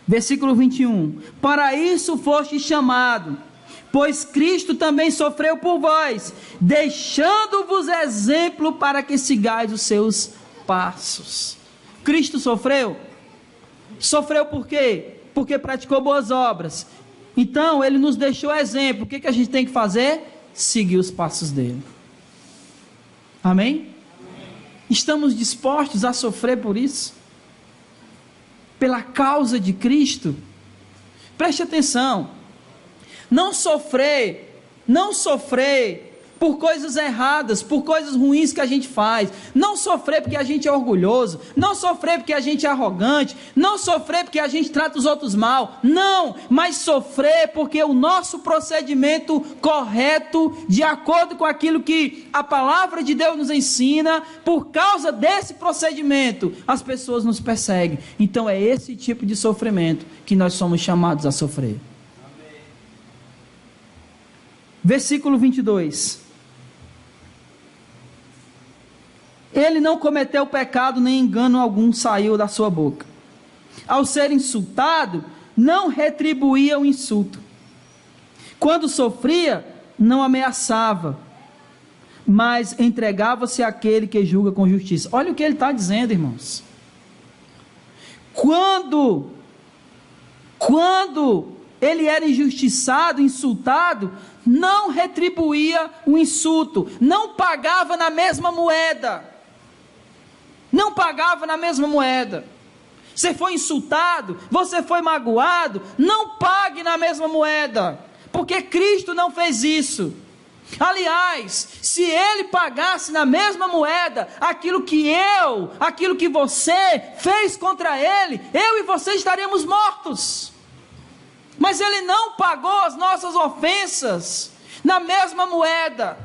[SPEAKER 1] Versículo 21. Para isso foste chamado, pois Cristo também sofreu por vós, deixando-vos exemplo para que sigais os seus passos. Cristo sofreu? Sofreu por quê? Porque praticou boas obras. Então ele nos deixou exemplo. O que a gente tem que fazer? Seguir os passos dele. Amém? Estamos dispostos a sofrer por isso? Pela causa de Cristo? Preste atenção. Não sofrer por coisas erradas, por coisas ruins que a gente faz, não sofrer porque a gente é orgulhoso, não sofrer porque a gente é arrogante, não sofrer porque a gente trata os outros mal, não, mas sofrer porque o nosso procedimento correto, de acordo com aquilo que a palavra de Deus nos ensina, por causa desse procedimento, as pessoas nos perseguem. Então é esse tipo de sofrimento que nós somos chamados a sofrer. Versículo 22. Ele não cometeu pecado, nem engano algum saiu da sua boca. Ao ser insultado, não retribuía o insulto. Quando sofria, não ameaçava, mas entregava-se àquele que julga com justiça. Olha o que ele está dizendo, irmãos. Quando ele era injustiçado, insultado, não retribuía o insulto, não pagava na mesma moeda. Não pagava na mesma moeda. Você foi insultado, você foi magoado, não pague na mesma moeda, porque Cristo não fez isso. Aliás, se ele pagasse na mesma moeda aquilo que você fez contra ele, eu e você estaríamos mortos. Mas ele não pagou as nossas ofensas na mesma moeda.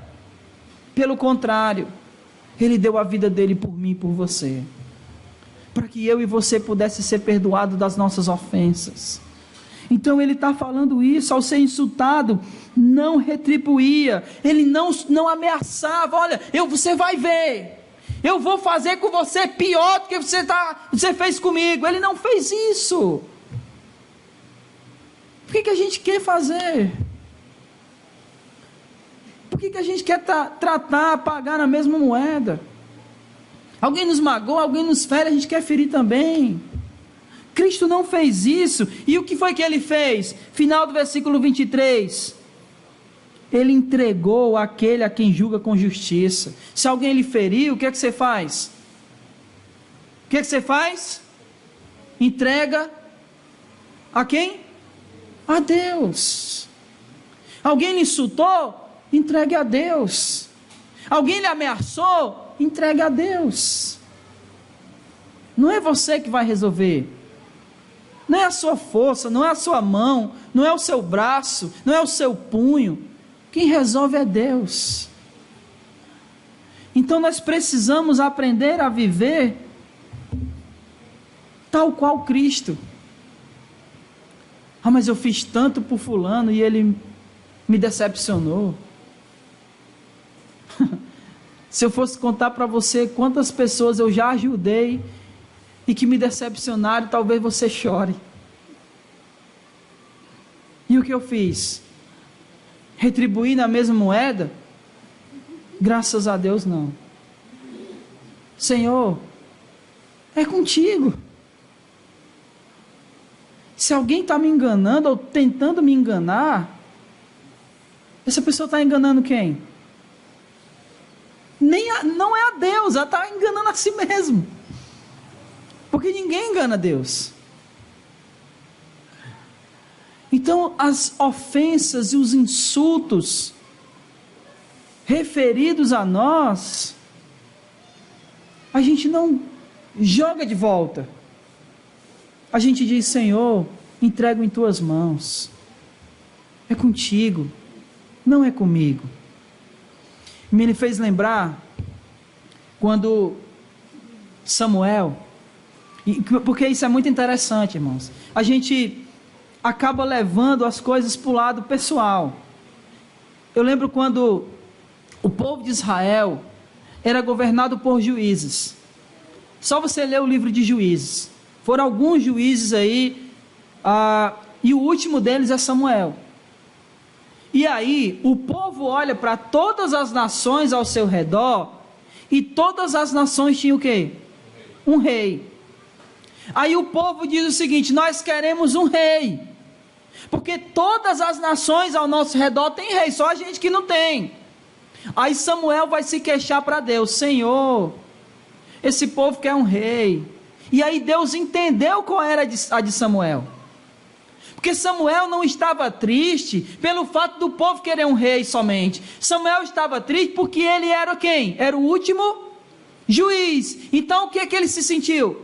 [SPEAKER 1] Pelo contrário, ele deu a vida dele por mim e por você, para que eu e você pudesse ser perdoados das nossas ofensas. Então ele está falando isso. Ao ser insultado, não retribuía, ele não ameaçava. Olha, você vai ver, eu vou fazer com você pior do que você fez comigo. Ele não fez isso. Por que a gente quer fazer? Por que a gente quer tratar, pagar na mesma moeda? Alguém nos magoa, alguém nos fere, a gente quer ferir também. Cristo não fez isso. E o que foi que ele fez? Final do versículo 23. Ele entregou aquele a quem julga com justiça. Se alguém lhe feriu, o que é que você faz? O que é que você faz? Entrega a quem? A Deus. Alguém lhe insultou? Entregue a Deus. Alguém lhe ameaçou? Entregue a Deus. Não é você que vai resolver. Não é a sua força, não é a sua mão, não é o seu braço, não é o seu punho. Quem resolve é Deus. Então nós precisamos aprender a viver tal qual Cristo. Ah, mas eu fiz tanto por fulano e ele me decepcionou. Se eu fosse contar para você quantas pessoas eu já ajudei e que me decepcionaram, talvez você chore. E o que eu fiz? Retribuir na mesma moeda? Graças a Deus não. Senhor, é contigo. Se alguém está me enganando ou tentando me enganar, essa pessoa está enganando quem? Não é a Deus, ela está enganando a si mesmo. Porque ninguém engana Deus. Então as ofensas e os insultos referidos a nós, a gente não joga de volta. A gente diz: Senhor, entrego em tuas mãos. É contigo, não é comigo. Me fez lembrar quando Samuel, porque isso é muito interessante, irmãos. A gente acaba levando as coisas para o lado pessoal. Eu lembro quando o povo de Israel era governado por juízes. Só você ler o livro de Juízes. Foram alguns juízes aí, e o último deles é Samuel. E aí o povo olha para todas as nações ao seu redor, e todas as nações tinham o quê? Um rei. Aí o povo diz o seguinte: nós queremos um rei, porque todas as nações ao nosso redor têm rei, só a gente que não tem. Aí Samuel vai se queixar para Deus: Senhor, esse povo quer um rei. E aí Deus entendeu qual era a de Samuel, porque Samuel não estava triste pelo fato do povo querer um rei somente. Samuel estava triste porque ele era quem? Era o último juiz. Então o que é que ele se sentiu?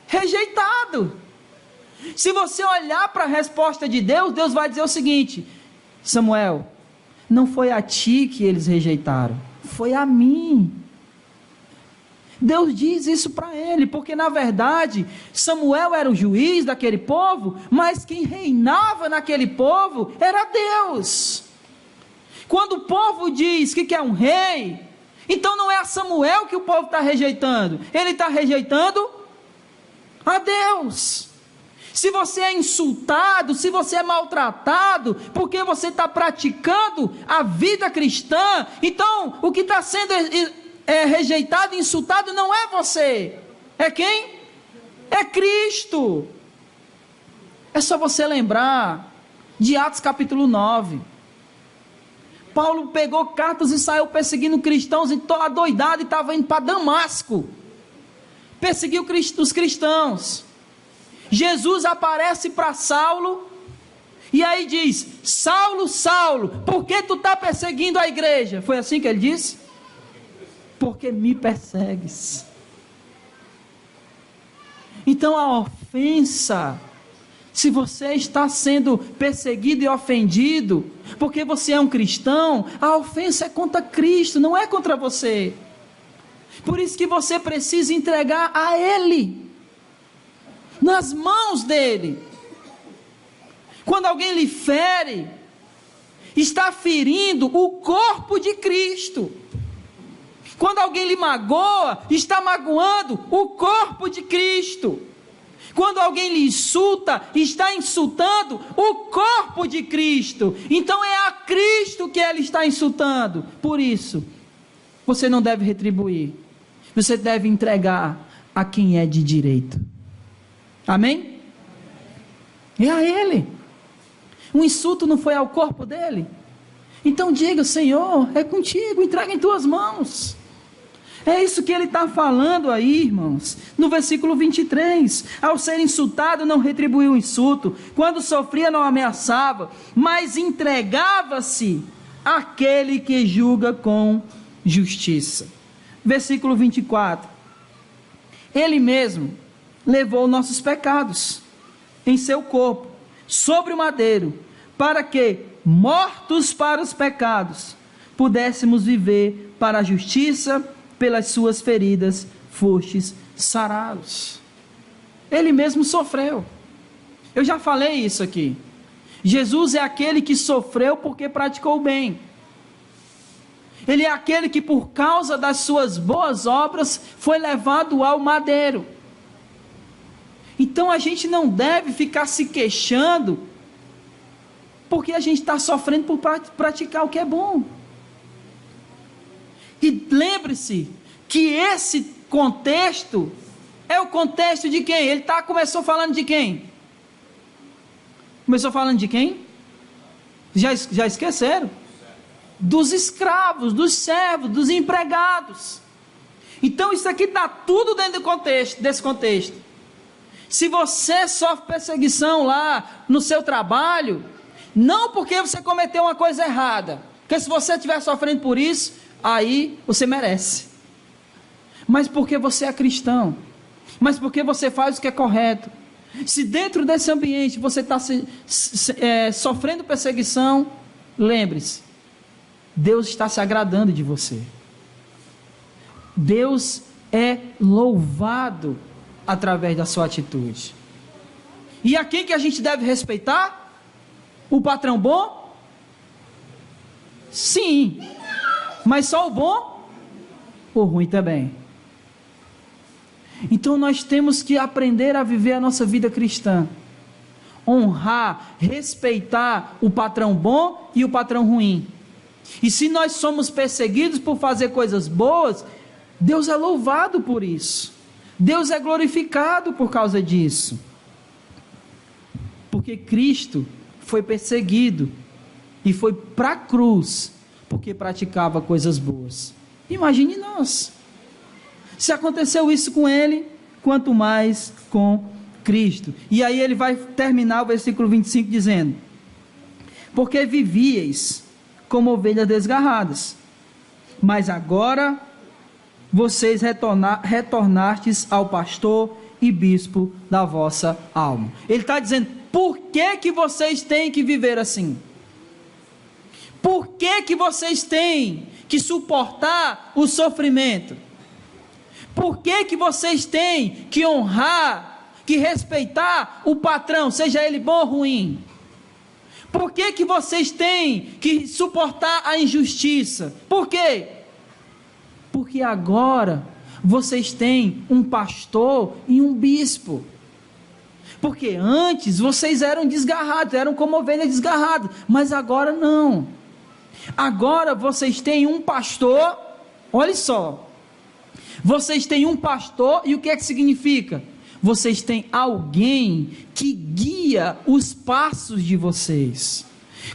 [SPEAKER 1] Rejeitado. Se você olhar para a resposta de Deus, Deus vai dizer o seguinte: Samuel, não foi a ti que eles rejeitaram, foi a mim. Deus diz isso para ele, porque na verdade Samuel era o juiz daquele povo, mas quem reinava naquele povo era Deus. Quando o povo diz que quer um rei, então não é a Samuel que o povo está rejeitando, ele está rejeitando a Deus. Se você é insultado, se você é maltratado, porque você está praticando a vida cristã, então o que está sendo rejeitado e insultado não é você, é quem? É Cristo. É só você lembrar de Atos capítulo 9. Paulo pegou cartas e saiu perseguindo cristãos, então adoidado, e estava indo para Damasco, perseguiu os cristãos. Jesus aparece para Saulo, e aí diz: Saulo, Saulo, por que tu está perseguindo a igreja? Foi assim que ele disse? Porque me persegues. Então a ofensa, se você está sendo perseguido e ofendido, porque você é um cristão, a ofensa é contra Cristo, não é contra você. Por isso que você precisa entregar a Ele, nas mãos dEle. Quando alguém lhe fere, está ferindo o corpo de Cristo. Quando alguém lhe magoa, está magoando o corpo de Cristo. Quando alguém lhe insulta, está insultando o corpo de Cristo. Então é a Cristo que ele está insultando. Por isso, você não deve retribuir. Você deve entregar a quem é de direito. Amém? É a Ele. O insulto não foi ao corpo dele. Então diga: Senhor, é contigo, entrega em tuas mãos. É isso que ele está falando aí, irmãos, no versículo 23, ao ser insultado não retribuiu o insulto, quando sofria não ameaçava, mas entregava-se àquele que julga com justiça. Versículo 24, ele mesmo levou nossos pecados em seu corpo, sobre o madeiro, para que, mortos para os pecados, pudéssemos viver para a justiça, pelas suas feridas fostes sarados. Ele mesmo sofreu. Eu já falei isso aqui. Jesus é aquele que sofreu porque praticou o bem. Ele é aquele que, por causa das suas boas obras, foi levado ao madeiro. Então a gente não deve ficar se queixando, porque a gente está sofrendo por praticar o que é bom. E lembre-se que esse contexto é o contexto de quem? Ele começou falando de quem? Começou falando de quem? Já esqueceram? Dos escravos, dos servos, dos empregados. Então isso aqui está tudo dentro desse contexto. Se você sofre perseguição lá no seu trabalho, não porque você cometeu uma coisa errada, porque se você estiver sofrendo por isso, aí você merece, mas porque você é cristão, mas porque você faz o que é correto. Se dentro desse ambiente você está sofrendo perseguição, lembre-se, Deus está se agradando de você. Deus é louvado através da sua atitude. E a quem que a gente deve respeitar? O patrão bom? Sim, mas só o bom? O ruim também. Então nós temos que aprender a viver a nossa vida cristã, honrar, respeitar o patrão bom e o patrão ruim. E se nós somos perseguidos por fazer coisas boas, Deus é louvado por isso, Deus é glorificado por causa disso, porque Cristo foi perseguido e foi para a cruz porque praticava coisas boas. Imagine nós, se aconteceu isso com ele, quanto mais com Cristo. E aí ele vai terminar o versículo 25 dizendo: porque vivieis como ovelhas desgarradas, mas agora vocês retornastes ao pastor e bispo da vossa alma. Ele está dizendo, por que vocês têm que viver assim? Por que vocês têm que suportar o sofrimento? Por que vocês têm que honrar, que respeitar o patrão, seja ele bom ou ruim? Por que vocês têm que suportar a injustiça? Por quê? Porque agora vocês têm um pastor e um bispo. Porque antes vocês eram desgarrados, eram como ovelhas desgarradas, mas agora não. Agora vocês têm um pastor, olha só, vocês têm um pastor, e o que é que significa? Vocês têm alguém que guia os passos de vocês.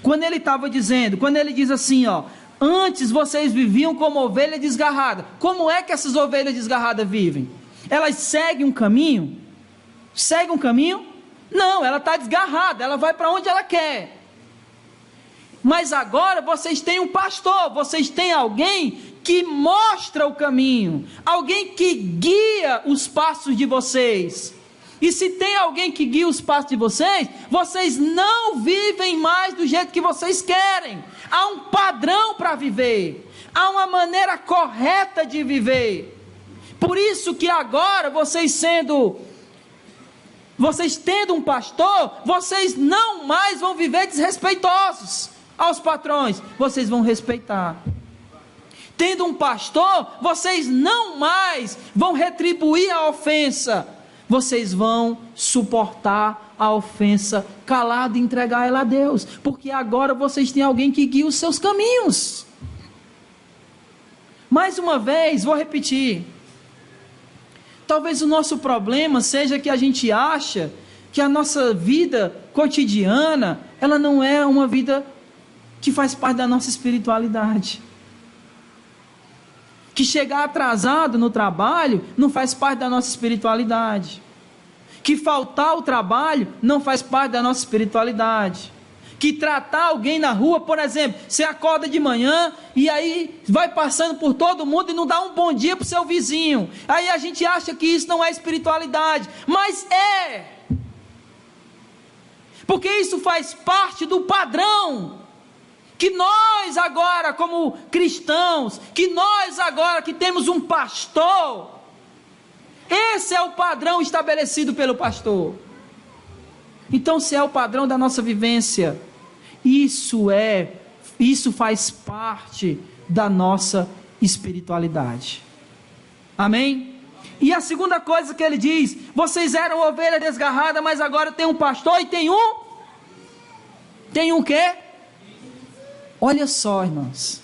[SPEAKER 1] Quando ele diz assim, ó, antes vocês viviam como ovelha desgarrada. Como é que essas ovelhas desgarradas vivem? Elas seguem um caminho? Seguem um caminho? Não, ela está desgarrada, ela vai para onde ela quer. Mas agora vocês têm um pastor, vocês têm alguém que mostra o caminho, alguém que guia os passos de vocês. E se tem alguém que guia os passos de vocês, vocês não vivem mais do jeito que vocês querem. Há um padrão para viver, há uma maneira correta de viver. Por isso que agora vocês tendo um pastor, vocês não mais vão viver desrespeitosos aos patrões, vocês vão respeitar. Tendo um pastor, vocês não mais vão retribuir a ofensa, vocês vão suportar a ofensa calado e entregar ela a Deus, porque agora vocês têm alguém que guia os seus caminhos. Mais uma vez, vou repetir, talvez o nosso problema seja que a gente acha que a nossa vida cotidiana, ela não é uma vida que faz parte da nossa espiritualidade. Que chegar atrasado no trabalho não faz parte da nossa espiritualidade. Que faltar ao trabalho não faz parte da nossa espiritualidade. Que tratar alguém na rua, por exemplo, você acorda de manhã e aí vai passando por todo mundo e não dá um bom dia para o seu vizinho. Aí a gente acha que isso não é espiritualidade, mas é. Porque isso faz parte do padrão que nós agora como cristãos, que nós agora que temos um pastor, esse é o padrão estabelecido pelo pastor. Então, se é o padrão da nossa vivência, isso faz parte da nossa espiritualidade. Amém? E a segunda coisa que ele diz: vocês eram ovelha desgarrada, mas agora tem um pastor e tem um quê? Olha só, irmãos.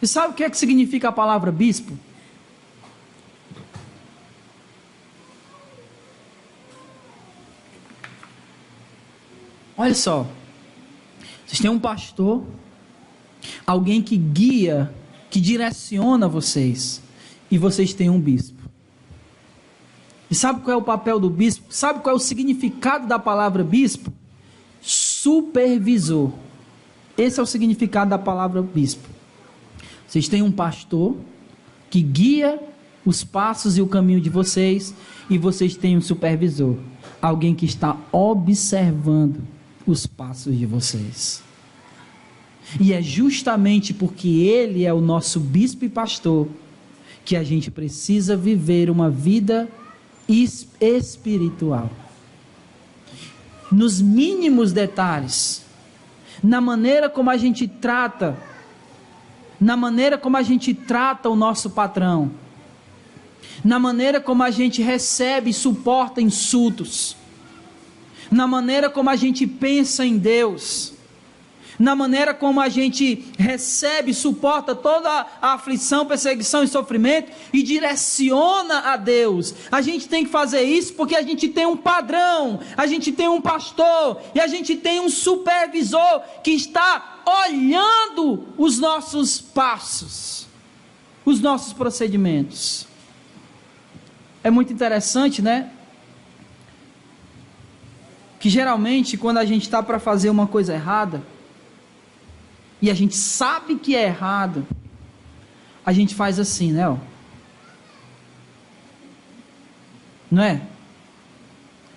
[SPEAKER 1] E sabe o que significa a palavra bispo? Olha só. Vocês têm um pastor, alguém que guia, que direciona vocês, e vocês têm um bispo. E sabe qual é o papel do bispo? Sabe qual é o significado da palavra bispo? Supervisor. Esse é o significado da palavra bispo. Vocês têm um pastor que guia os passos e o caminho de vocês, e vocês têm um supervisor, alguém que está observando os passos de vocês. E é justamente porque ele é o nosso bispo e pastor que a gente precisa viver uma vida espiritual. Nos mínimos detalhes, na maneira como a gente trata, o nosso patrão, na maneira como a gente recebe e suporta insultos, na maneira como a gente pensa em Deus, na maneira como a gente recebe, suporta toda a aflição, perseguição e sofrimento e direciona a Deus. A gente tem que fazer isso porque a gente tem um padrão, a gente tem um pastor e a gente tem um supervisor que está olhando os nossos passos, os nossos procedimentos. É muito interessante, né? Que geralmente quando a gente está para fazer uma coisa errada, e a gente sabe que é errado, a gente faz assim, né? Ó. Não é?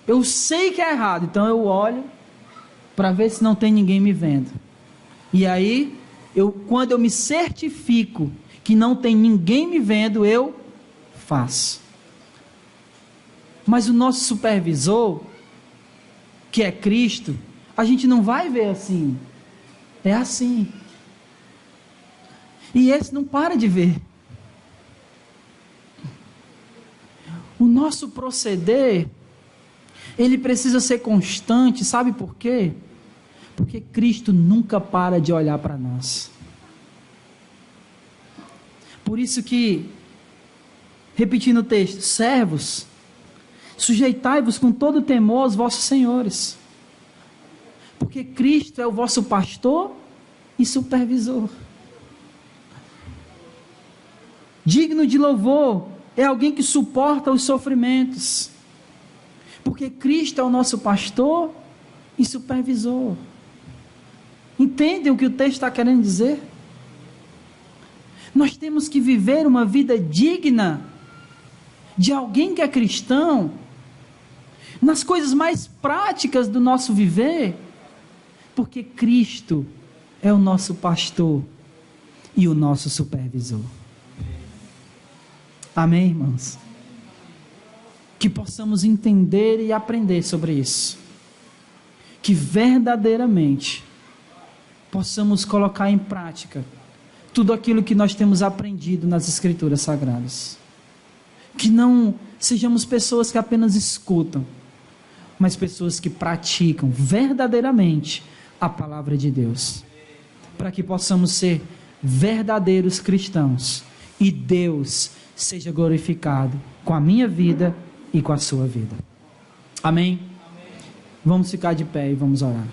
[SPEAKER 1] Eu sei que é errado, então eu olho para ver se não tem ninguém me vendo. E aí, quando eu me certifico que não tem ninguém me vendo, eu faço. Mas o nosso supervisor, que é Cristo, a gente não vai ver assim. É assim. E esse não para de ver. O nosso proceder, ele precisa ser constante, sabe por quê? Porque Cristo nunca para de olhar para nós. Por isso que, repetindo o texto, servos, sujeitai-vos com todo temor aos vossos senhores, porque Cristo é o vosso pastor e supervisor. Digno de louvor é alguém que suporta os sofrimentos, porque Cristo é o nosso pastor e supervisor. Entendem o que o texto está querendo dizer? Nós temos que viver uma vida digna de alguém que é cristão, nas coisas mais práticas do nosso viver, porque Cristo é o nosso pastor e o nosso supervisor. Amém, irmãos? Que possamos entender e aprender sobre isso, que verdadeiramente possamos colocar em prática tudo aquilo que nós temos aprendido nas Escrituras Sagradas, que não sejamos pessoas que apenas escutam, mas pessoas que praticam verdadeiramente a palavra de Deus, para que possamos ser verdadeiros cristãos e Deus seja glorificado com a minha vida e com a sua vida. Amém? Vamos ficar de pé e vamos orar.